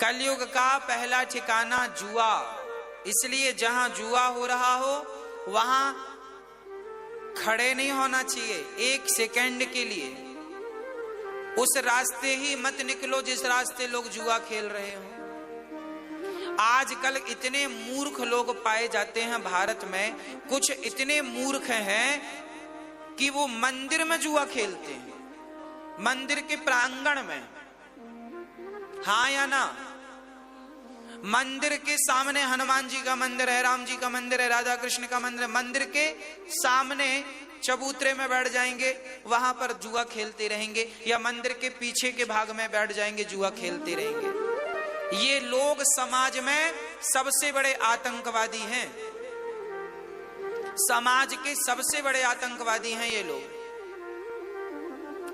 कलयुग का पहला ठिकाना जुआ, इसलिए जहां जुआ हो रहा हो वहां खड़े नहीं होना चाहिए एक सेकंड के लिए। उस रास्ते ही मत निकलो जिस रास्ते लोग जुआ खेल रहे हो। आजकल इतने मूर्ख लोग पाए जाते हैं भारत में, कुछ इतने मूर्ख हैं कि वो मंदिर में जुआ खेलते हैं, मंदिर के प्रांगण में। हाँ या ना? मंदिर के सामने हनुमान जी का मंदिर है, राम जी का मंदिर है, राधा कृष्ण का मंदिर है, मंदिर के सामने चबूतरे में बैठ जाएंगे, वहां पर जुआ खेलते रहेंगे, या मंदिर के पीछे के भाग में बैठ जाएंगे, जुआ खेलते रहेंगे। ये लोग समाज में सबसे बड़े आतंकवादी हैं, समाज के सबसे बड़े आतंकवादी हैं ये लोग।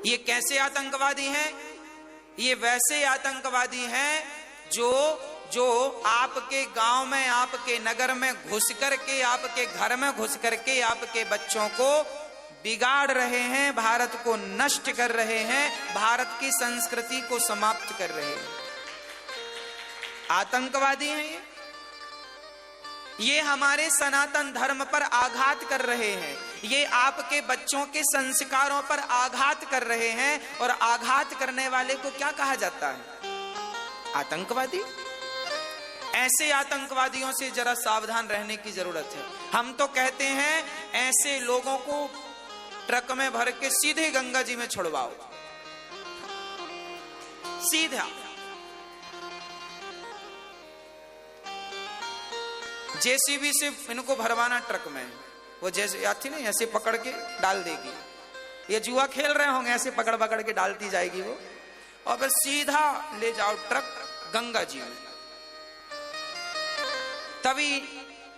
ये कैसे आतंकवादी हैं? ये वैसे आतंकवादी हैं जो आपके गांव में, आपके नगर में घुस करके, आपके घर में घुस करके आपके बच्चों को बिगाड़ रहे हैं, भारत को नष्ट कर रहे हैं, भारत की संस्कृति को समाप्त कर रहे हैं। आतंकवादी हैं ये हमारे सनातन धर्म पर आघात कर रहे हैं, ये आपके बच्चों के संस्कारों पर आघात कर रहे हैं। और आघात करने वाले को क्या कहा जाता है? आतंकवादी। ऐसे आतंकवादियों से जरा सावधान रहने की जरूरत है। हम तो कहते हैं ऐसे लोगों को ट्रक में भर के सीधे गंगा जी में छोड़वाओ, सीधा। जेसीबी से इनको भरवाना ट्रक में, वो जैसे आती ना ऐसे पकड़ के डाल देगी। ये जुआ खेल रहे होंगे, ऐसे पकड़ पकड़ के डालती जाएगी वो, और फिर सीधा ले जाओ ट्रक गंगा जी में, तभी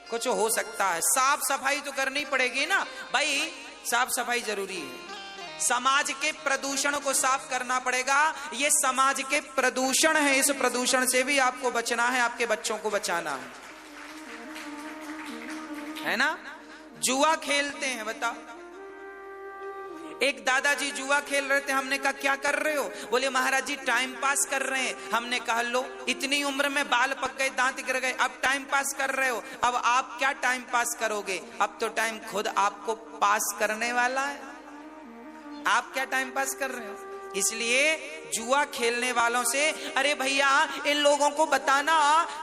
कुछ हो सकता है। साफ सफाई तो करनी पड़ेगी ना भाई, साफ सफाई जरूरी है। समाज के प्रदूषण को साफ करना पड़ेगा। ये समाज के प्रदूषण है, इस प्रदूषण से भी आपको बचना है, आपके बच्चों को बचाना है ना? जुआ खेलते हैं, बताओ। एक दादाजी जुआ खेल रहे थे, हमने कहा क्या कर रहे हो? बोले महाराज जी टाइम पास कर रहे हैं। हमने कहा लो, इतनी उम्र में बाल पक गए, दांत गिर गए, अब टाइम पास कर रहे हो। अब आप क्या टाइम पास करोगे? अब तो टाइम खुद आपको पास करने वाला है। आप क्या टाइम पास कर रहे हो? इसलिए जुआ खेलने वालों से, अरे भैया इन लोगों को बताना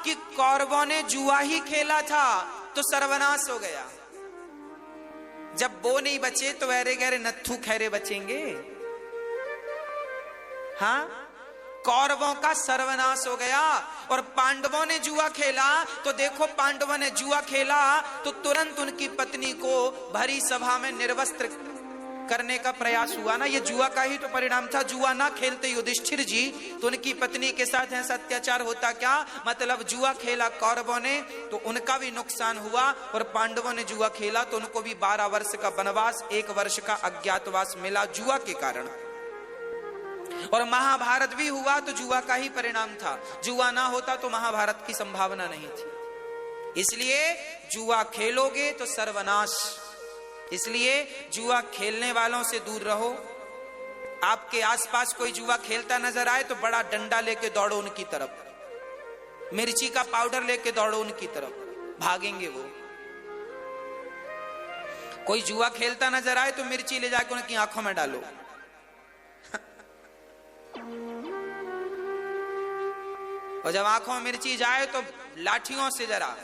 कि कौरवों ने जुआ ही खेला था तो सर्वनाश हो गया। जब वो नहीं बचे तो वैरे गहरे नत्थू खैरे बचेंगे। हाँ, कौरवों का सर्वनाश हो गया। और पांडवों ने जुआ खेला तो देखो, पांडवों ने जुआ खेला तो तुरंत उनकी पत्नी को भरी सभा में निर्वस्त्र करने का प्रयास हुआ ना। ये जुआ का ही तो परिणाम था। जुआ ना खेलते युधिष्ठिर जी तो उनकी पत्नी के साथ ऐसा अत्याचार होता क्या? मतलब जुआ खेला कौरवों ने तो उनका भी नुकसान हुआ, और पांडवों ने जुआ खेला तो उनको भी 12 वर्ष का वनवास, 1 वर्ष का अज्ञातवास मिला जुआ के कारण। और महाभारत भी हुआ तो जुआ का ही परिणाम था। जुआ ना होता तो महाभारत की संभावना नहीं थी। इसलिए जुआ खेलोगे तो सर्वनाश। इसलिए जुआ खेलने वालों से दूर रहो। आपके आसपास कोई जुआ खेलता नजर आए तो बड़ा डंडा लेके दौड़ो उनकी तरफ, मिर्ची का पाउडर लेके दौड़ो उनकी तरफ, भागेंगे वो। कोई जुआ खेलता नजर आए तो मिर्ची ले जाके उनकी आंखों में डालो। और जब आंखों में मिर्ची जाए तो लाठियों से जरा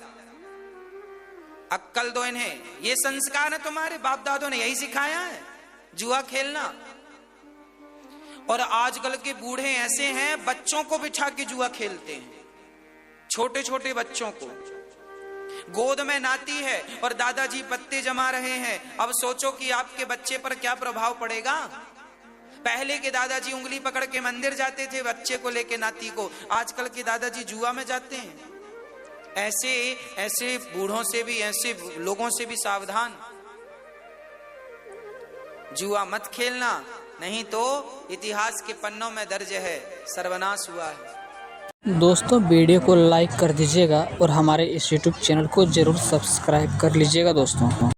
अक्कल दो इन्हें। ये संस्कार है तुम्हारे बाप दादों ने यही सिखाया है, जुआ खेलना। और आजकल के बूढ़े ऐसे हैं, बच्चों को बिठा के जुआ खेलते हैं, छोटे छोटे बच्चों को। गोद में नाती है और दादाजी पत्ते जमा रहे हैं। अब सोचो कि आपके बच्चे पर क्या प्रभाव पड़ेगा। पहले के दादाजी उंगली पकड़ के मंदिर जाते थे बच्चे को लेके, नाती को। आजकल के दादाजी जुआ में जाते हैं। ऐसे बूढ़ों से भी, ऐसे लोगों से भी सावधान। जुआ मत खेलना, नहीं तो इतिहास के पन्नों में दर्ज है, सर्वनाश हुआ है। दोस्तों वीडियो को लाइक कर दीजिएगा और हमारे इस YouTube चैनल को जरूर सब्सक्राइब कर लीजिएगा दोस्तों।